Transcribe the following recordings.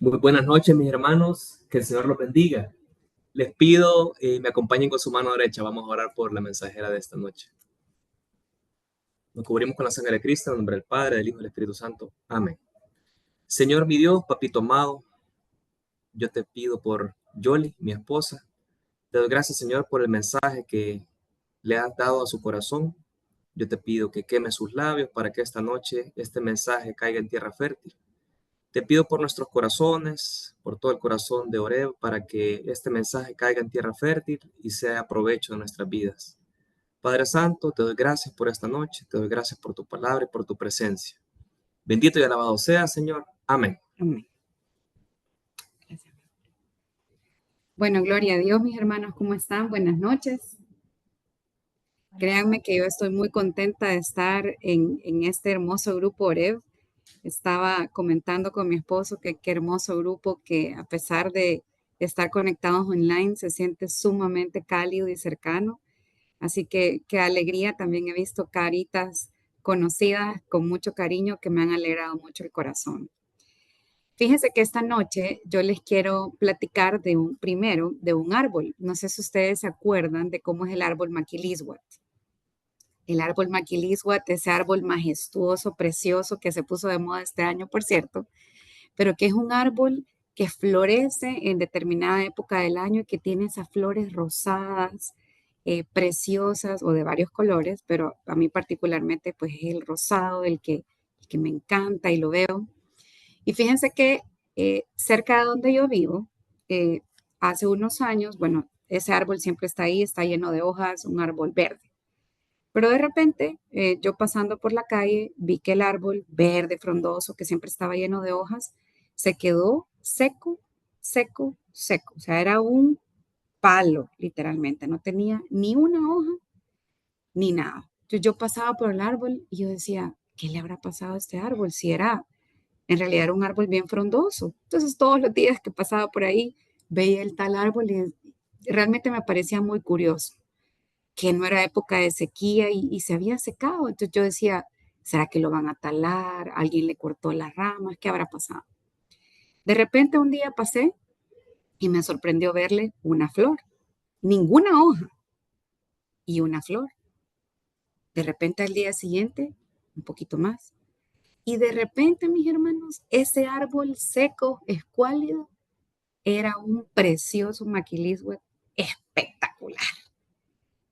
Muy buenas noches, mis hermanos. Que el Señor los bendiga. Les pido me acompañen con su mano derecha. Vamos a orar por la mensajera de esta noche. Nos cubrimos con la sangre de Cristo, en el nombre del Padre, del Hijo y del Espíritu Santo. Amén. Señor, mi Dios, papito amado, yo te pido por Yoli, mi esposa. Te doy gracias, Señor, por el mensaje que le has dado a su corazón. Yo te pido que queme sus labios para que esta noche este mensaje caiga en tierra fértil. Te pido por nuestros corazones, por todo el corazón de Oreb, para que este mensaje caiga en tierra fértil y sea de provecho de nuestras vidas. Padre Santo, te doy gracias por esta noche, te doy gracias por tu palabra y por tu presencia. Bendito y alabado sea, Señor. Amén. Amén. Gracias. Bueno, gloria a Dios, mis hermanos, ¿cómo están? Buenas noches. Créanme que yo estoy muy contenta de estar en este hermoso grupo Oreb. Estaba comentando con mi esposo que qué hermoso grupo que a pesar de estar conectados online se siente sumamente cálido y cercano. Así que qué alegría, también he visto caritas conocidas con mucho cariño que me han alegrado mucho el corazón. Fíjense que esta noche yo les quiero platicar de un árbol. No sé si ustedes se acuerdan de cómo es el árbol maquilisguat. El árbol maquilisguat, ese árbol majestuoso, precioso, que se puso de moda este año, por cierto, pero que es un árbol que florece en determinada época del año y que tiene esas flores rosadas, preciosas o de varios colores, pero a mí particularmente pues es el rosado el que me encanta y lo veo. Y fíjense que cerca de donde yo vivo, eh, hace unos años, bueno, ese árbol siempre está ahí, está lleno de hojas, un árbol verde. Pero de repente, yo pasando por la calle, vi que el árbol verde, frondoso, que siempre estaba lleno de hojas, se quedó seco, seco, seco. O sea, era un palo, literalmente. No tenía ni una hoja ni nada. Entonces yo pasaba por el árbol y yo decía, ¿qué le habrá pasado a este árbol? Si era, en realidad era un árbol bien frondoso. Entonces todos los días que pasaba por ahí, veía el tal árbol y realmente me parecía muy curioso que no era época de sequía y se había secado. Entonces yo decía, ¿será que lo van a talar? ¿Alguien le cortó las ramas? ¿Qué habrá pasado? De repente un día pasé y me sorprendió verle una flor, ninguna hoja y una flor. De repente al día siguiente, un poquito más. Y de repente, mis hermanos, ese árbol seco, escuálido, era un precioso maquilisue espectacular.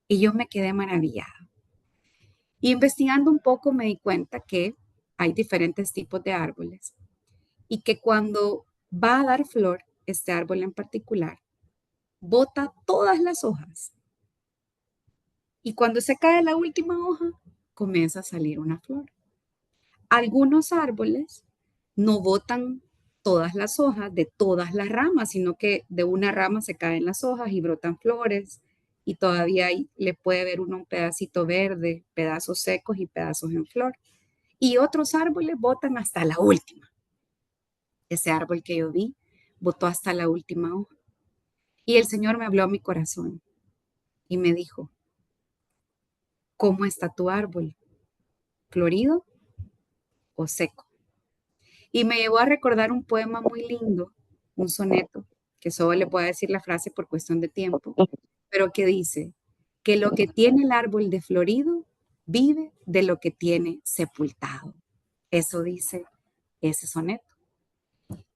Y yo me quedé maravillada. Y investigando un poco me di cuenta que hay diferentes tipos de árboles y que cuando va a dar flor, este árbol en particular, bota todas las hojas. Y cuando se cae la última hoja, comienza a salir una flor. Algunos árboles no botan todas las hojas de todas las ramas, sino que de una rama se caen las hojas y brotan flores y todavía ahí le puede ver uno un pedacito verde, pedazos secos y pedazos en flor. Y otros árboles botan hasta la última. Ese árbol que yo vi botó hasta la última hoja. Y el Señor me habló a mi corazón y me dijo, ¿cómo está tu árbol? ¿Florido o seco? Y me llevó a recordar un poema muy lindo, un soneto, que solo le puedo decir la frase por cuestión de tiempo, pero que dice que lo que tiene el árbol de florido vive de lo que tiene sepultado. Eso dice ese soneto.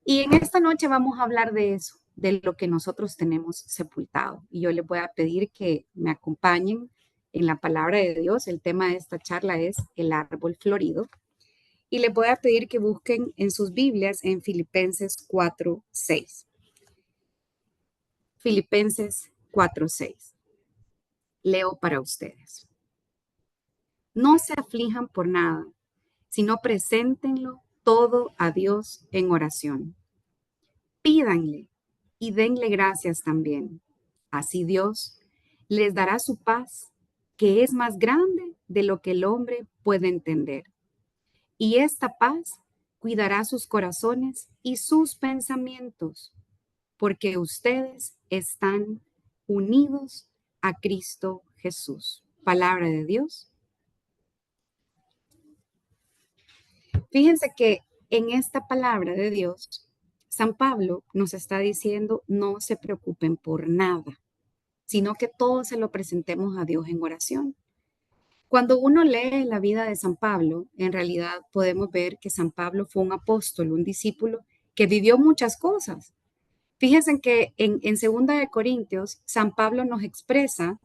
Y en esta noche vamos a hablar de eso, de lo que nosotros tenemos sepultado. Y yo les voy a pedir que me acompañen en la palabra de Dios. El tema de esta charla es el árbol florido. Y les voy a pedir que busquen en sus Biblias en Filipenses 4:6. Filipenses 4:6. Leo para ustedes. No se aflijan por nada, sino preséntenlo todo a Dios en oración. Pídanle y denle gracias también. Así Dios les dará su paz, que es más grande de lo que el hombre puede entender. Y esta paz cuidará sus corazones y sus pensamientos, porque ustedes están unidos a Cristo Jesús. Palabra de Dios. Fíjense que en esta palabra de Dios San Pablo nos está diciendo, no se preocupen por nada, sino que todo se lo presentemos a Dios en oración. Cuando uno lee la vida de San Pablo, en realidad podemos ver que San Pablo fue un apóstol, un discípulo que vivió muchas cosas. Fíjense que en 2 de Corintios, San Pablo nos expresa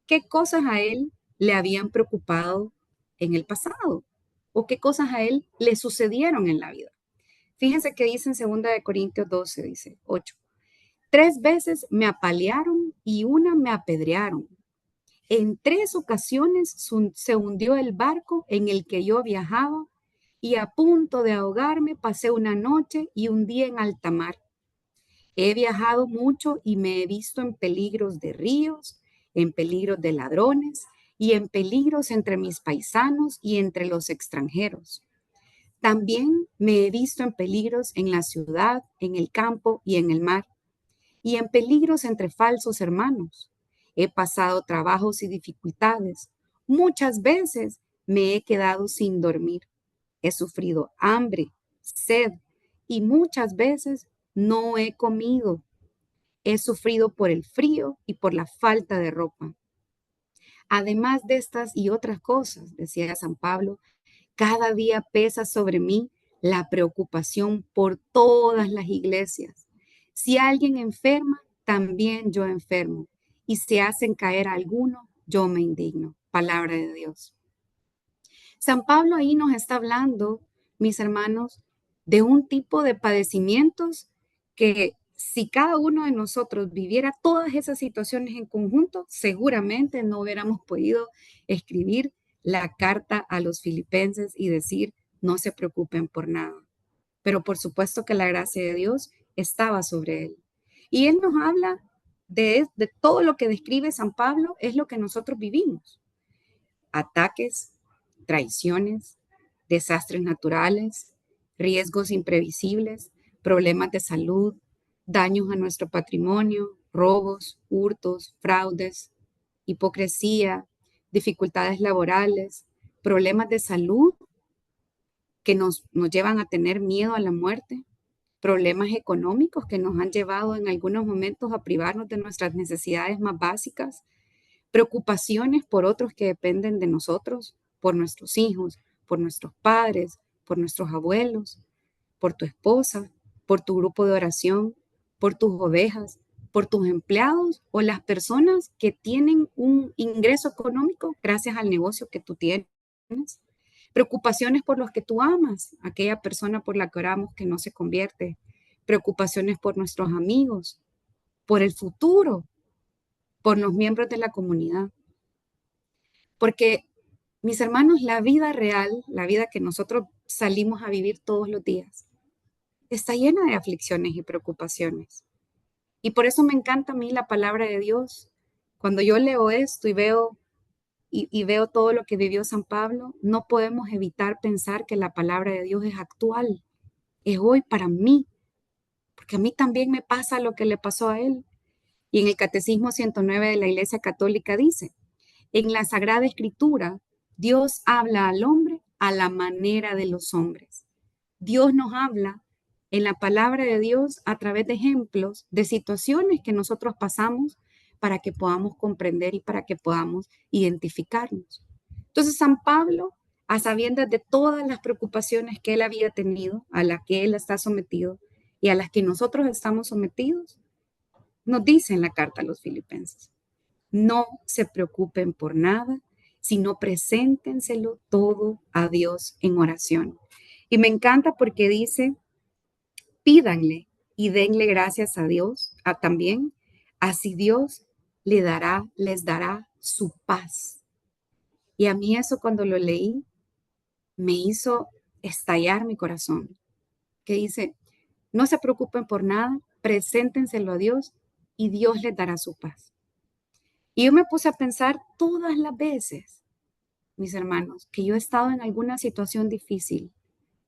qué cosas a él le habían preocupado en el pasado o qué cosas a él le sucedieron en la vida. Fíjense que dice en 2 de Corintios 12, dice 8. 3 veces me apalearon y una me apedrearon. En 3 ocasiones se hundió el barco en el que yo viajaba y a punto de ahogarme pasé una noche y un día en alta mar. He viajado mucho y me he visto en peligros de ríos, en peligros de ladrones y en peligros entre mis paisanos y entre los extranjeros. También me he visto en peligros en la ciudad, en el campo y en el mar, y en peligros entre falsos hermanos. He pasado trabajos y dificultades. Muchas veces me he quedado sin dormir. He sufrido hambre, sed y muchas veces no he comido. He sufrido por el frío y por la falta de ropa. Además de estas y otras cosas, decía San Pablo, cada día pesa sobre mí la preocupación por todas las iglesias. Si alguien enferma, también yo enfermo. Y si hacen caer a alguno, yo me indigno. Palabra de Dios. San Pablo ahí nos está hablando, mis hermanos, de un tipo de padecimientos que si cada uno de nosotros viviera todas esas situaciones en conjunto, seguramente no hubiéramos podido escribir la carta a los filipenses y decir, no se preocupen por nada. Pero por supuesto que la gracia de Dios estaba sobre él. Y él nos habla de todo lo que describe San Pablo, es lo que nosotros vivimos. Ataques, traiciones, desastres naturales, riesgos imprevisibles, problemas de salud, daños a nuestro patrimonio, robos, hurtos, fraudes, hipocresía, dificultades laborales, problemas de salud que nos llevan a tener miedo a la muerte, problemas económicos que nos han llevado en algunos momentos a privarnos de nuestras necesidades más básicas, preocupaciones por otros que dependen de nosotros, por nuestros hijos, por nuestros padres, por nuestros abuelos, por tu esposa, por tu grupo de oración, por tus ovejas, por tus empleados o las personas que tienen un ingreso económico gracias al negocio que tú tienes. Preocupaciones por los que tú amas, aquella persona por la que oramos que no se convierte. Preocupaciones por nuestros amigos, por el futuro, por los miembros de la comunidad. Porque, mis hermanos, la vida real, la vida que nosotros salimos a vivir todos los días, está llena de aflicciones y preocupaciones. Y por eso me encanta a mí la palabra de Dios. Cuando yo leo esto y veo todo lo que vivió San Pablo, no podemos evitar pensar que la palabra de Dios es actual, es hoy para mí, porque a mí también me pasa lo que le pasó a él. Y en el Catecismo 109 de la Iglesia Católica dice, en la Sagrada Escritura, Dios habla al hombre a la manera de los hombres. Dios nos habla en la palabra de Dios a través de ejemplos, de situaciones que nosotros pasamos para que podamos comprender y para que podamos identificarnos. Entonces, San Pablo, a sabiendas de todas las preocupaciones que él había tenido, a las que él está sometido y a las que nosotros estamos sometidos, nos dice en la carta a los filipenses, no se preocupen por nada, sino preséntenselo todo a Dios en oración. Y me encanta porque dice, pídanle y denle gracias a Dios también, así Dios les dará su paz. Y a mí eso cuando lo leí me hizo estallar mi corazón, que dice, no se preocupen por nada, preséntenselo a Dios y Dios les dará su paz. Y yo me puse a pensar todas las veces, mis hermanos, que yo he estado en alguna situación difícil,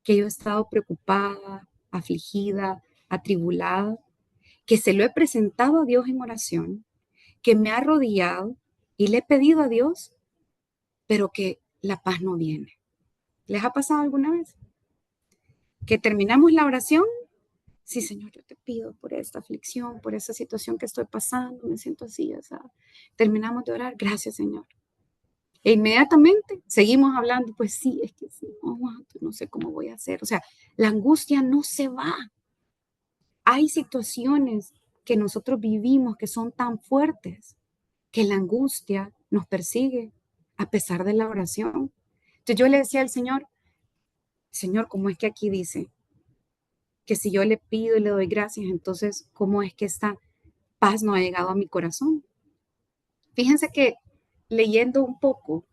que yo he estado preocupada, afligida, atribulada, que se lo he presentado a Dios en oración, que me ha arrodillado y le he pedido a Dios, pero que la paz no viene. ¿Les ha pasado alguna vez? Que terminamos la oración Sí, Señor, yo te pido por esta aflicción, por esa situación que estoy pasando, me siento así, o sea, terminamos de orar, gracias, Señor. E inmediatamente seguimos hablando, pues sí, es que sí, no aguanto, no sé cómo voy a hacer. O sea, la angustia no se va. Hay situaciones que nosotros vivimos que son tan fuertes que la angustia nos persigue a pesar de la oración. Entonces yo le decía al Señor, Señor, ¿cómo es que aquí dice que si yo le pido y le doy gracias, entonces cómo es que esta paz no ha llegado a mi corazón? Fíjense que leyendo un poco,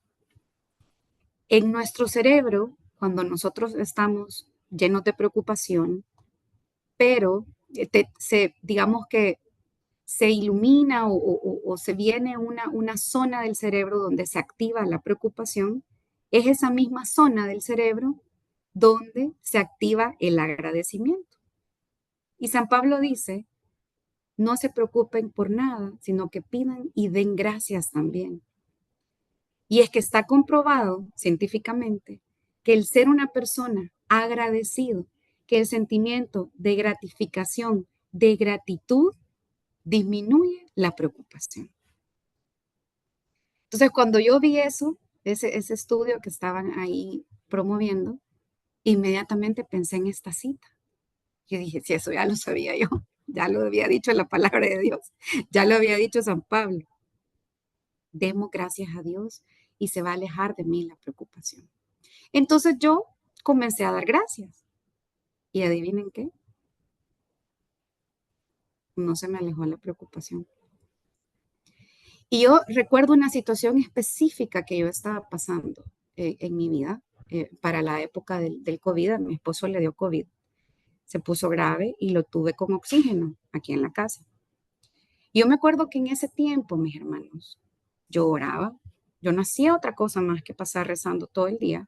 en nuestro cerebro, cuando nosotros estamos llenos de preocupación, pero digamos que se ilumina o se viene una zona del cerebro donde se activa la preocupación, es esa misma zona del cerebro donde se activa el agradecimiento. Y San Pablo dice, no se preocupen por nada, sino que pidan y den gracias también. Y es que está comprobado científicamente que el ser una persona agradecido, que el sentimiento de gratificación, de gratitud, disminuye la preocupación. Entonces, cuando yo vi eso, ese estudio que estaban ahí promoviendo, inmediatamente pensé en esta cita. Yo dije, si eso ya lo sabía yo, ya lo había dicho la palabra de Dios, ya lo había dicho San Pablo. Demos gracias a Dios y se va a alejar de mí la preocupación. Entonces yo comencé a dar gracias. Y adivinen qué, no se me alejó la preocupación. Y yo recuerdo una situación específica que yo estaba pasando en mi vida para la época del COVID. A mi esposo le dio COVID, se puso grave y lo tuve con oxígeno aquí en la casa. Y yo me acuerdo que en ese tiempo, mis hermanos, yo oraba, yo no hacía otra cosa más que pasar rezando todo el día.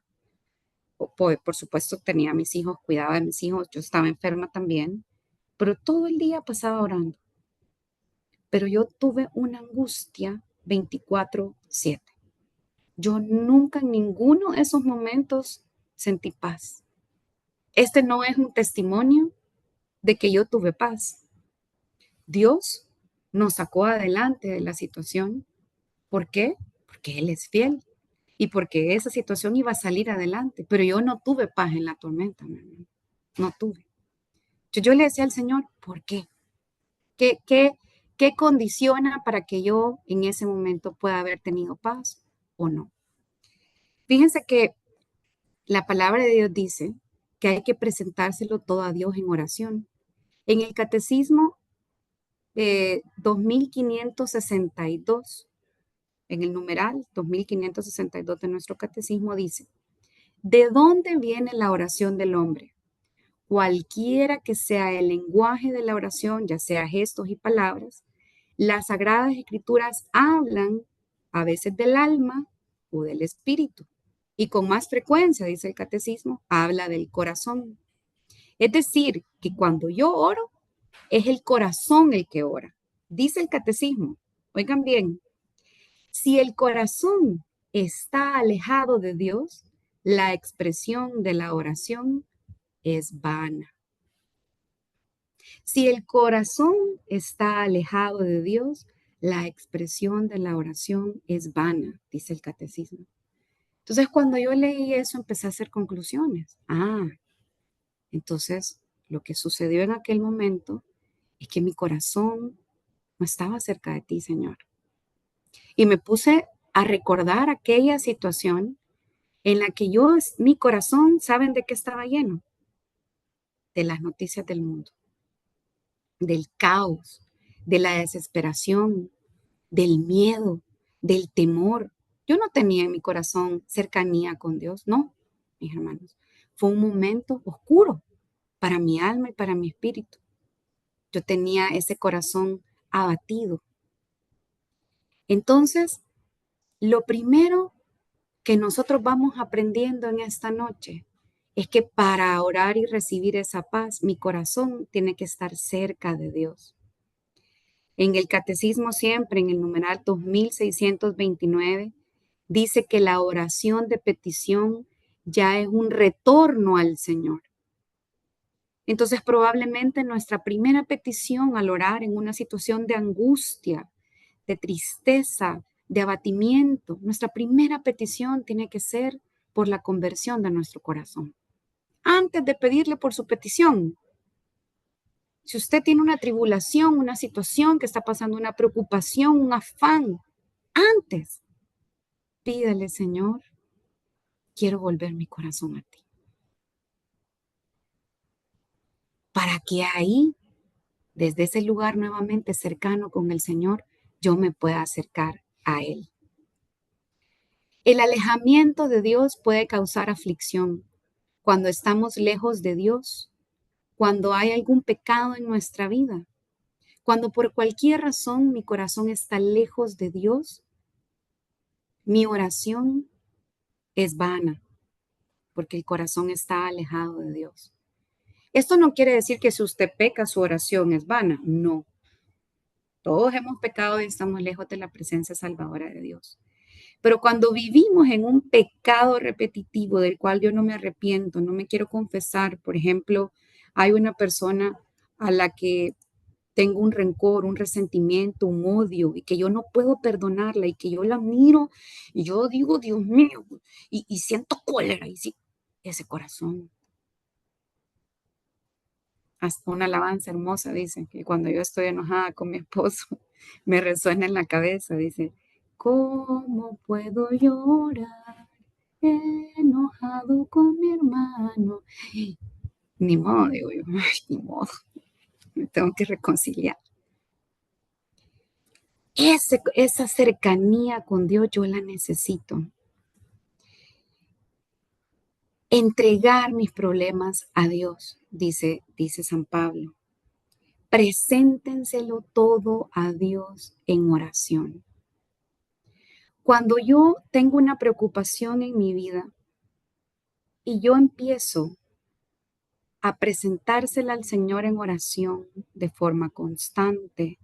Por supuesto, tenía a mis hijos, cuidaba de mis hijos, yo estaba enferma también, pero todo el día pasaba orando. Pero yo tuve una angustia 24/7. Yo nunca en ninguno de esos momentos sentí paz. Este no es un testimonio de que yo tuve paz. Dios nos sacó adelante de la situación. ¿Por qué? Porque Él es fiel y porque esa situación iba a salir adelante. Pero yo no tuve paz en la tormenta, mi hermano. No tuve. Yo le decía al Señor, ¿por qué? ¿Qué condiciona para que yo en ese momento pueda haber tenido paz o no? Fíjense que la palabra de Dios dice que hay que presentárselo todo a Dios en oración. En el Catecismo 2562, en el numeral 2562 de nuestro Catecismo dice, ¿de dónde viene la oración del hombre? Cualquiera que sea el lenguaje de la oración, ya sea gestos y palabras, las Sagradas Escrituras hablan a veces del alma o del espíritu. Y con más frecuencia, dice el catecismo, habla del corazón. Es decir, que cuando yo oro, es el corazón el que ora. Dice el catecismo, oigan bien, si el corazón está alejado de Dios, la expresión de la oración es vana. Si el corazón está alejado de Dios, la expresión de la oración es vana, dice el catecismo. Entonces, cuando yo leí eso, empecé a hacer conclusiones. Entonces, lo que sucedió en aquel momento es que mi corazón no estaba cerca de ti, Señor. Y me puse a recordar aquella situación en la que mi corazón, ¿saben de qué estaba lleno? De las noticias del mundo, del caos, de la desesperación, del miedo, del temor. Yo no tenía en mi corazón cercanía con Dios, no, mis hermanos. Fue un momento oscuro para mi alma y para mi espíritu. Yo tenía ese corazón abatido. Entonces, lo primero que nosotros vamos aprendiendo en esta noche es que para orar y recibir esa paz, mi corazón tiene que estar cerca de Dios. En el catecismo siempre, en el numeral 2629, dice que la oración de petición ya es un retorno al Señor. Entonces, probablemente nuestra primera petición al orar en una situación de angustia, de tristeza, de abatimiento, nuestra primera petición tiene que ser por la conversión de nuestro corazón. Antes de pedirle por su petición, si usted tiene una tribulación, una situación que está pasando, una preocupación, un afán, antes pídele, Señor, quiero volver mi corazón a ti. Para que ahí, desde ese lugar nuevamente cercano con el Señor, yo me pueda acercar a Él. El alejamiento de Dios puede causar aflicción. Cuando estamos lejos de Dios, cuando hay algún pecado en nuestra vida, cuando por cualquier razón mi corazón está lejos de Dios, mi oración es vana, porque el corazón está alejado de Dios. Esto no quiere decir que si usted peca, su oración es vana. No. Todos hemos pecado y estamos lejos de la presencia salvadora de Dios. Pero cuando vivimos en un pecado repetitivo del cual yo no me arrepiento, no me quiero confesar, por ejemplo, hay una persona a la que tengo un rencor, un resentimiento, un odio y que yo no puedo perdonarla y que yo la miro y yo digo, Dios mío, y siento cólera y sí, ese corazón. Hasta una alabanza hermosa dice que cuando yo estoy enojada con mi esposo, me resuena en la cabeza, dice, ¿cómo puedo llorar enojado con mi hermano? Ni modo, digo yo, ay, ni modo, me tengo que reconciliar. Esa cercanía con Dios yo la necesito. Entregar mis problemas a Dios, dice San Pablo. Preséntenselo todo a Dios en oración. Cuando yo tengo una preocupación en mi vida y yo empiezo a presentársela al Señor en oración de forma constante,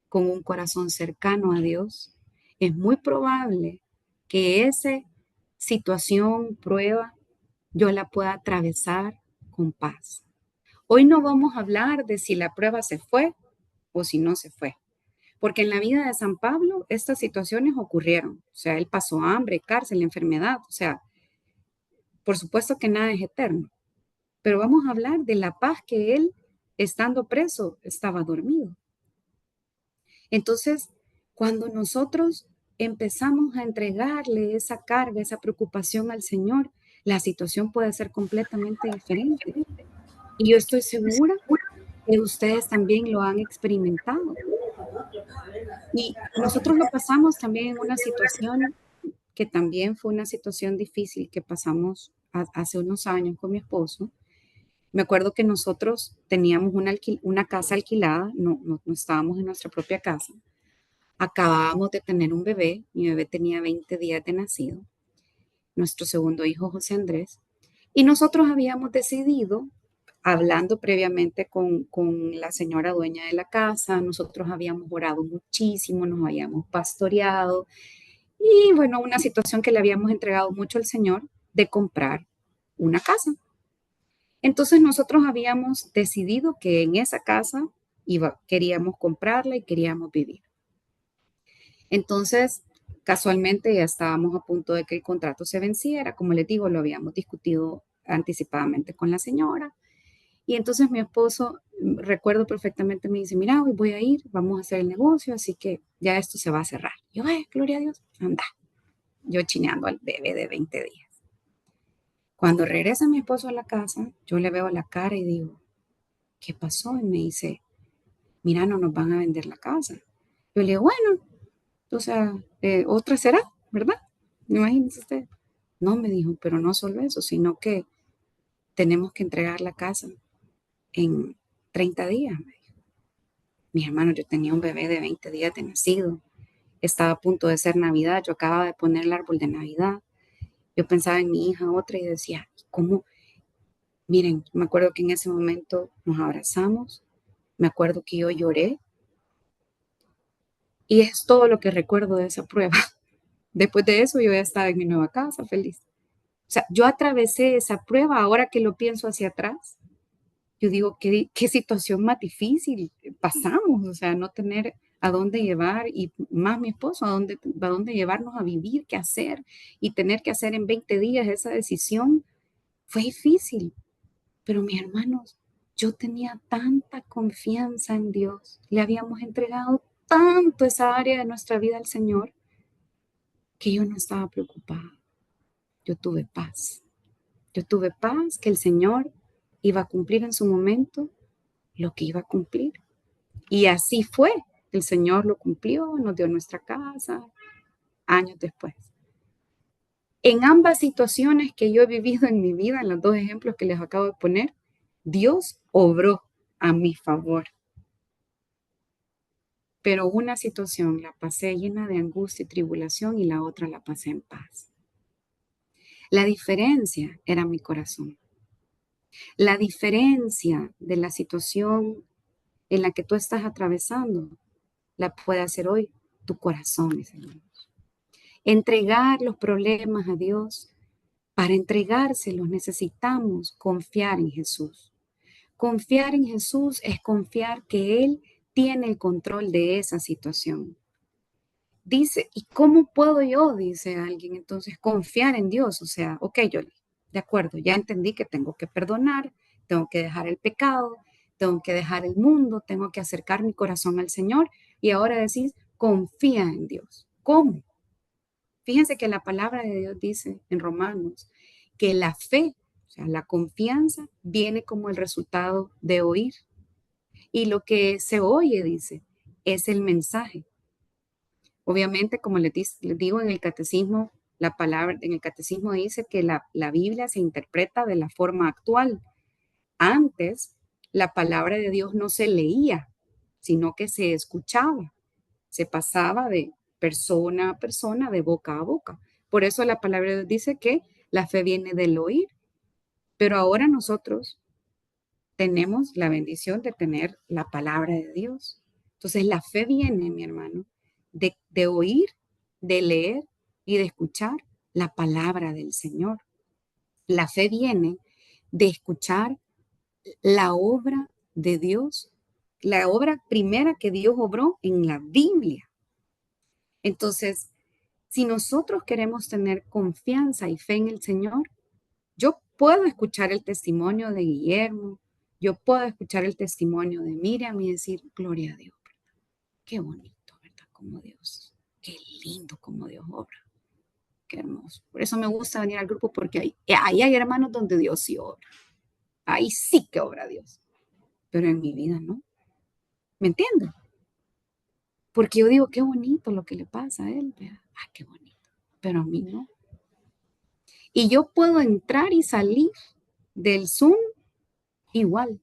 con un corazón cercano a Dios, es muy probable que esa situación, prueba, yo la pueda atravesar con paz. Hoy no vamos a hablar de si la prueba se fue o si no se fue, porque en la vida de San Pablo estas situaciones ocurrieron. O sea, él pasó hambre, cárcel, enfermedad. O sea, por supuesto que nada es eterno, pero vamos a hablar de la paz que él, estando preso, estaba dormido. Entonces, cuando nosotros empezamos a entregarle esa carga, esa preocupación al Señor, la situación puede ser completamente diferente. Y yo estoy segura que ustedes también lo han experimentado. Y nosotros lo pasamos también en una situación que también fue una situación difícil que pasamos hace unos años con mi esposo. Me acuerdo que nosotros teníamos una casa alquilada, no estábamos en nuestra propia casa. Acabábamos de tener un bebé, mi bebé tenía 20 días de nacido, nuestro segundo hijo José Andrés, y nosotros habíamos decidido, hablando previamente con la señora dueña de la casa, nosotros habíamos orado muchísimo, nos habíamos pastoreado, y bueno, una situación que le habíamos entregado mucho al Señor de comprar una casa. Entonces nosotros habíamos decidido que en esa casa queríamos comprarla y queríamos vivir. Entonces, casualmente ya estábamos a punto de que el contrato se venciera. Como les digo, lo habíamos discutido anticipadamente con la señora. Y entonces mi esposo, recuerdo perfectamente, me dice, mira, hoy voy a ir, vamos a hacer el negocio, así que ya esto se va a cerrar. Yo, ay, gloria a Dios, anda. Yo chineando al bebé de 20 días. Cuando regresa mi esposo a la casa, yo le veo la cara y digo, ¿qué pasó? Y me dice, mira, no nos van a vender la casa. Yo le digo, bueno, o sea, otra será, ¿verdad? Imagínense usted. No, me dijo, pero no solo eso, sino que tenemos que entregar la casa en 30 días. Me dijo. Mis hermanos, yo tenía un bebé de 20 días de nacido. Estaba a punto de ser Navidad. Yo acababa de poner el árbol de Navidad. Yo pensaba en mi hija otra y decía, ¿cómo? Miren, me acuerdo que en ese momento nos abrazamos. Me acuerdo que yo lloré. Y es todo lo que recuerdo de esa prueba. Después de eso, yo ya estaba en mi nueva casa, feliz. O sea, yo atravesé esa prueba ahora que lo pienso hacia atrás. Yo digo, qué situación más difícil pasamos, o sea, no tener a dónde llevar y más mi esposo, a dónde llevarnos a vivir, qué hacer y tener que hacer en 20 días esa decisión. Fue difícil, pero mis hermanos, yo tenía tanta confianza en Dios, le habíamos entregado tanto esa área de nuestra vida al Señor que yo no estaba preocupada. Yo tuve paz. Yo tuve paz que el Señor iba a cumplir en su momento lo que iba a cumplir. Y así fue. El Señor lo cumplió, nos dio nuestra casa años después. En ambas situaciones que yo he vivido en mi vida, en los dos ejemplos que les acabo de poner, Dios obró a mi favor. Pero una situación la pasé llena de angustia y tribulación y la otra la pasé en paz. La diferencia era mi corazón. La diferencia de la situación en la que tú estás atravesando la puede hacer hoy tu corazón, mis hermanos. Entregar los problemas a Dios, para entregárselos necesitamos confiar en Jesús. Confiar en Jesús es confiar que Él tiene el control de esa situación. Dice, ¿y cómo puedo yo? Dice alguien, entonces confiar en Dios. O sea, ok, yo de acuerdo, ya entendí que tengo que perdonar, tengo que dejar el pecado, tengo que dejar el mundo, tengo que acercar mi corazón al Señor y ahora decís, confía en Dios. ¿Cómo? Fíjense que la palabra de Dios dice en Romanos que la fe, o sea, la confianza viene como el resultado de oír. Y lo que se oye, dice, es el mensaje. Obviamente, como les digo en el catecismo, la palabra en el catecismo dice que la Biblia se interpreta de la forma actual. Antes, la palabra de Dios no se leía, sino que se escuchaba, se pasaba de persona a persona, de boca a boca. Por eso la palabra de Dios dice que la fe viene del oír, pero ahora nosotros tenemos la bendición de tener la palabra de Dios. Entonces la fe viene, mi hermano, de oír, de leer y de escuchar la palabra del Señor. La fe viene de escuchar la obra de Dios, la obra primera que Dios obró en la Biblia. Entonces, si nosotros queremos tener confianza y fe en el Señor, yo puedo escuchar el testimonio de Guillermo, yo puedo escuchar el testimonio de Miriam y decir, gloria a Dios, ¿verdad? Qué bonito, ¿verdad? Como Dios, qué lindo como Dios obra, qué hermoso. Por eso me gusta venir al grupo porque ahí hay hermanos donde Dios sí obra, ahí sí que obra Dios, pero en mi vida no, ¿me entienden? Porque yo digo, qué bonito lo que le pasa a él, ¿verdad? Ah, qué bonito, pero a mí no. Y yo puedo entrar y salir del Zoom igual,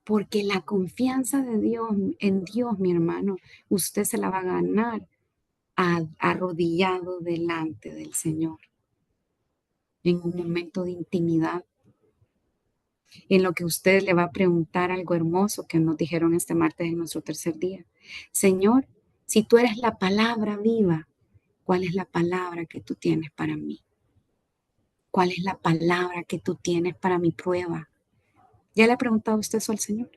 porque la confianza de Dios, en Dios, mi hermano, usted se la va a ganar arrodillado delante del Señor, en un momento de intimidad, en lo que usted le va a preguntar algo hermoso que nos dijeron este martes en nuestro tercer día. Señor, si tú eres la palabra viva, ¿cuál es la palabra que tú tienes para mí? ¿Cuál es la palabra que tú tienes para mi prueba? ¿Ya le ha preguntado usted eso al Señor?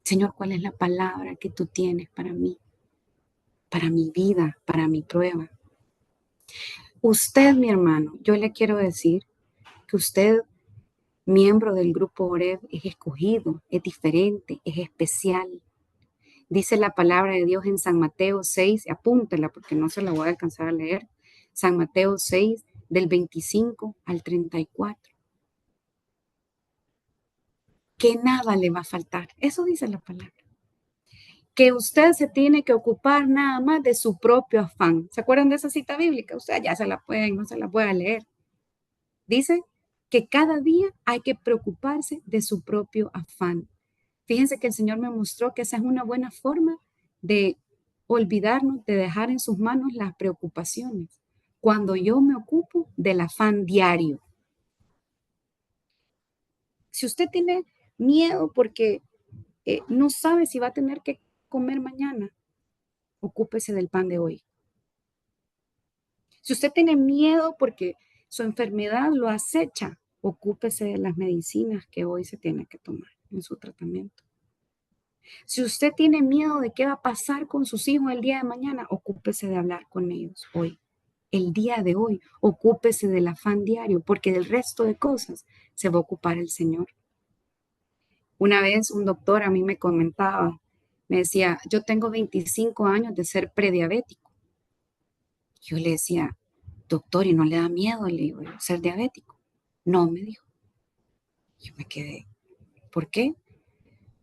Señor, ¿cuál es la palabra que tú tienes para mí, para mi vida, para mi prueba? Usted, mi hermano, yo le quiero decir que usted, miembro del grupo Oreb, es escogido, es diferente, es especial. Dice la palabra de Dios en San Mateo 6, apúntela porque no se la voy a alcanzar a leer. San Mateo 6, del 25 al 34. Que nada le va a faltar. Eso dice la palabra. Que usted se tiene que ocupar nada más de su propio afán. ¿Se acuerdan de esa cita bíblica? Usted ya se la pueden, no se la puede leer. Dice que cada día hay que preocuparse de su propio afán. Fíjense que el Señor me mostró que esa es una buena forma de olvidarnos, de dejar en sus manos las preocupaciones. Cuando yo me ocupo del afán diario. Si usted tiene miedo porque no sabe si va a tener que comer mañana, ocúpese del pan de hoy. Si usted tiene miedo porque su enfermedad lo acecha, ocúpese de las medicinas que hoy se tiene que tomar en su tratamiento. Si usted tiene miedo de qué va a pasar con sus hijos el día de mañana, ocúpese de hablar con ellos hoy. El día de hoy, ocúpese del afán diario, porque del resto de cosas se va a ocupar el Señor. Una vez un doctor a mí me comentaba, me decía, yo tengo 25 años de ser prediabético. Yo le decía, doctor, ¿y no le da miedo, le digo, ser diabético? No, me dijo. Yo me quedé, ¿por qué?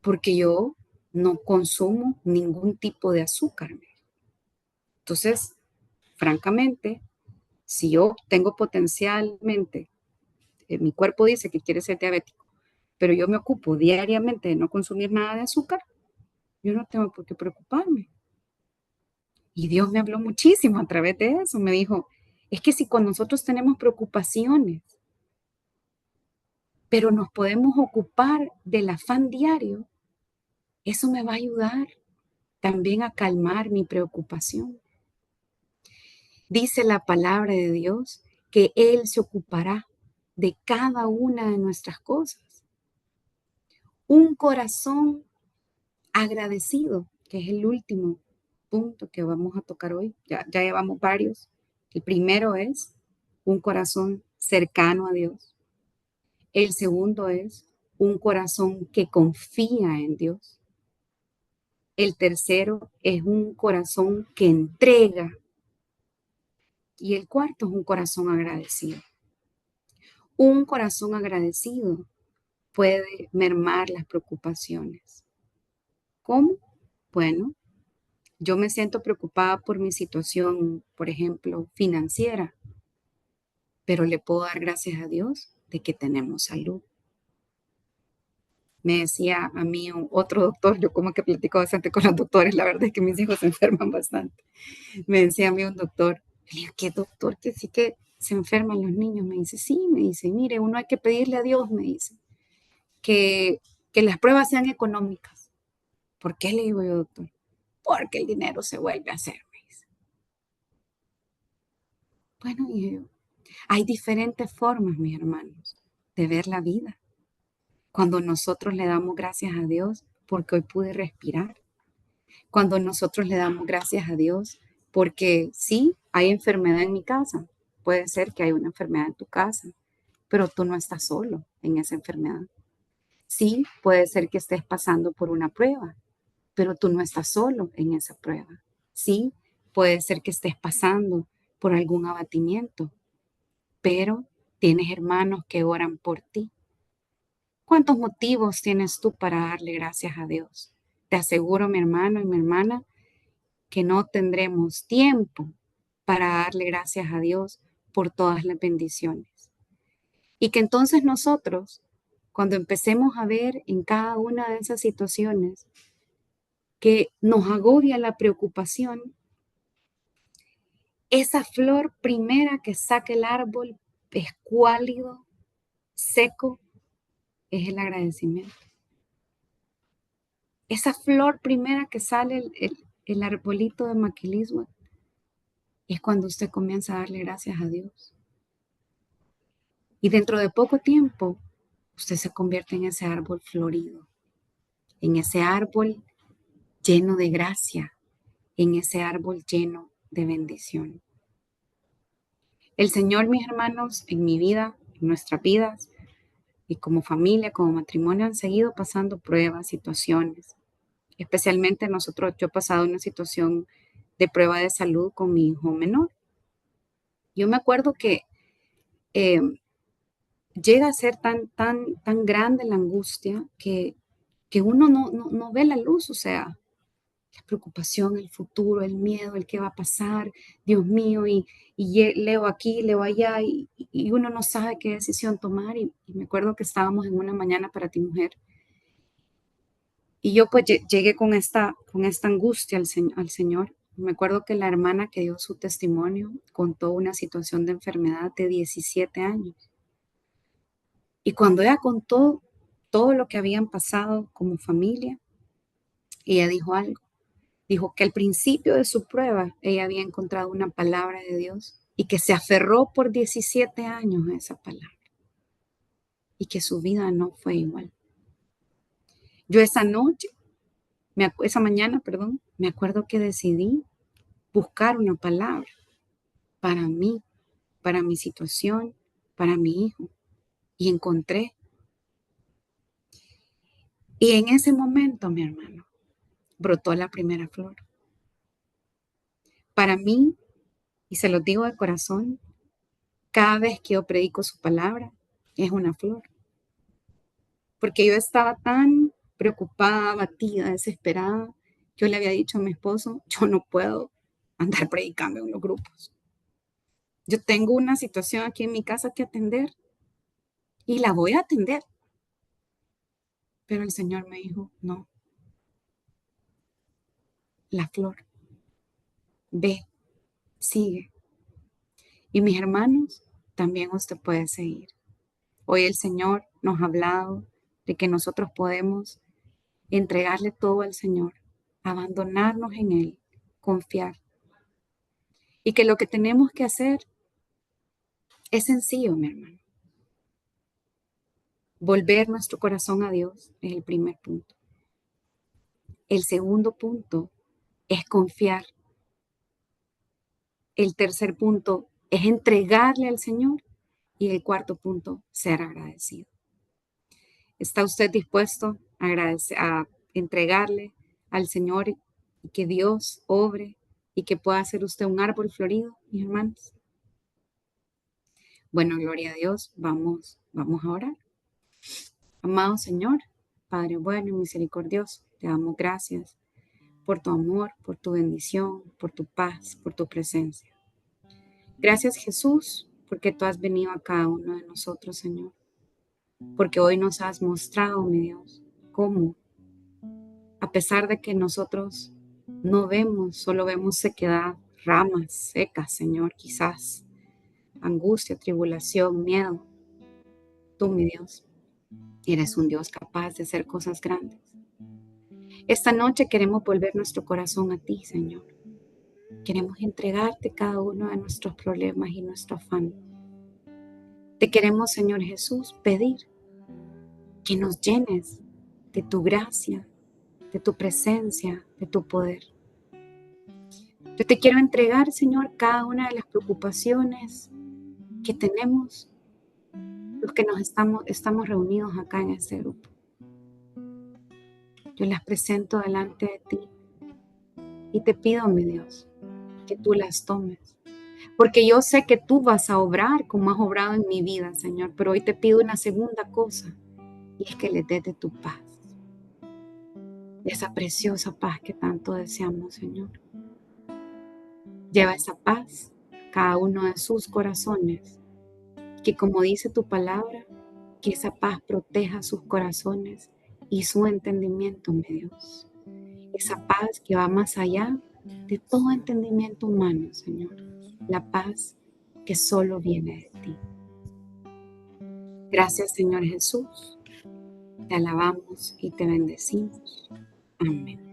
Porque yo no consumo ningún tipo de azúcar. Entonces, francamente, si yo tengo potencialmente, mi cuerpo dice que quiere ser diabético, pero yo me ocupo diariamente de no consumir nada de azúcar, yo no tengo por qué preocuparme. Y Dios me habló muchísimo a través de eso. Me dijo, es que si con nosotros tenemos preocupaciones, pero nos podemos ocupar del afán diario, eso me va a ayudar también a calmar mi preocupación. Dice la palabra de Dios que Él se ocupará de cada una de nuestras cosas. Un corazón agradecido, que es el último punto que vamos a tocar hoy. Ya llevamos varios. El primero es un corazón cercano a Dios. El segundo es un corazón que confía en Dios. El tercero es un corazón que entrega. Y el cuarto es un corazón agradecido. Un corazón agradecido puede mermar las preocupaciones. ¿Cómo? Bueno, yo me siento preocupada por mi situación, por ejemplo, financiera, pero le puedo dar gracias a Dios de que tenemos salud. Me decía a mí otro doctor, yo como que platico bastante con los doctores, la verdad es que mis hijos se enferman bastante. Me decía a mí un doctor, ¿qué doctor que sí que se enferman los niños? Me dice, sí, me dice, mire, uno hay que pedirle a Dios, me dice, que, que las pruebas sean económicas. ¿Por qué le digo yo, doctor? Porque el dinero se vuelve a hacer, me dice. Bueno, dije yo, hay diferentes formas, mis hermanos, de ver la vida. Cuando nosotros le damos gracias a Dios porque hoy pude respirar. Cuando nosotros le damos gracias a Dios porque sí, hay enfermedad en mi casa. Puede ser que hay una enfermedad en tu casa, pero tú no estás solo en esa enfermedad. Sí, puede ser que estés pasando por una prueba, pero tú no estás solo en esa prueba. Sí, puede ser que estés pasando por algún abatimiento, pero tienes hermanos que oran por ti. ¿Cuántos motivos tienes tú para darle gracias a Dios? Te aseguro, mi hermano y mi hermana, que no tendremos tiempo para darle gracias a Dios por todas las bendiciones. Y que entonces nosotros, cuando empecemos a ver en cada una de esas situaciones que nos agobia la preocupación, esa flor primera que saca el árbol escuálido, seco, es el agradecimiento. Esa flor primera que sale el arbolito de maquilismo es cuando usted comienza a darle gracias a Dios. Y dentro de poco tiempo, usted se convierte en ese árbol florido, en ese árbol lleno de gracia, en ese árbol lleno de bendición. El Señor, mis hermanos, en mi vida, en nuestras vidas, y como familia, como matrimonio, han seguido pasando pruebas, situaciones. Especialmente nosotros, yo he pasado una situación de prueba de salud con mi hijo menor. Yo me acuerdo que eh, llega a ser tan grande la angustia que uno no ve la luz, o sea, la preocupación, el futuro, el miedo, el qué va a pasar, Dios mío, y leo aquí, leo allá, y uno no sabe qué decisión tomar. Y me acuerdo que estábamos en una mañana para ti, mujer, y yo pues llegué con esta angustia al Señor. Me acuerdo que la hermana que dio su testimonio contó una situación de enfermedad de 17 años. Y cuando ella contó todo lo que habían pasado como familia, ella dijo algo. Dijo que al principio de su prueba ella había encontrado una palabra de Dios y que se aferró por 17 años a esa palabra. y que su vida no fue igual. Yo esa mañana, me acuerdo que decidí buscar una palabra para mí, para mi situación, para mi hijo, y encontré. Y en ese momento, mi hermano, brotó la primera flor. Para mí, y se lo digo de corazón, cada vez que yo predico su palabra, es una flor. Porque yo estaba tan preocupada, abatida, desesperada. Yo le había dicho a mi esposo, yo no puedo andar predicando en los grupos. Yo tengo una situación aquí en mi casa que atender y la voy a atender. Pero el Señor me dijo, no, la flor, ve, sigue. Y mis hermanos, también usted puede seguir. Hoy el Señor nos ha hablado de que nosotros podemos entregarle todo al Señor, abandonarnos en Él, confiar. Y que lo que tenemos que hacer es sencillo, mi hermano. Volver nuestro corazón a Dios es el primer punto. El segundo punto es confiar. El tercer punto es entregarle al Señor. Y el cuarto punto, ser agradecido. ¿Está usted dispuesto a entregarle al Señor y que Dios obre y que pueda ser usted un árbol florido, mis hermanos? Bueno, gloria a Dios. Vamos a orar. Amado Señor, Padre bueno y misericordioso, te damos gracias por tu amor, por tu bendición, por tu paz, por tu presencia. Gracias, Jesús, porque tú has venido a cada uno de nosotros, Señor. Porque hoy nos has mostrado, mi Dios, cómo, a pesar de que nosotros no vemos, solo vemos sequedad, ramas secas, Señor, quizás, angustia, tribulación, miedo. Tú, mi Dios, eres un Dios capaz de hacer cosas grandes. Esta noche queremos volver nuestro corazón a ti, Señor. Queremos entregarte cada uno de nuestros problemas y nuestro afán. Te queremos, Señor Jesús, pedir que nos llenes de tu gracia, de tu presencia, de tu poder. Yo te quiero entregar, Señor, cada una de las preocupaciones que tenemos, los que estamos reunidos acá en este grupo. Yo las presento delante de ti y te pido, mi Dios, que tú las tomes. Porque yo sé que tú vas a obrar como has obrado en mi vida, Señor. Pero hoy te pido una segunda cosa, y es que le des de tu paz. De esa preciosa paz que tanto deseamos, Señor. Lleva esa paz a cada uno de sus corazones. Que como dice tu palabra, que esa paz proteja sus corazones y su entendimiento, mi Dios. Esa paz que va más allá de todo entendimiento humano, Señor. La paz que solo viene de ti. Gracias, Señor Jesús. Te alabamos y te bendecimos. Amén.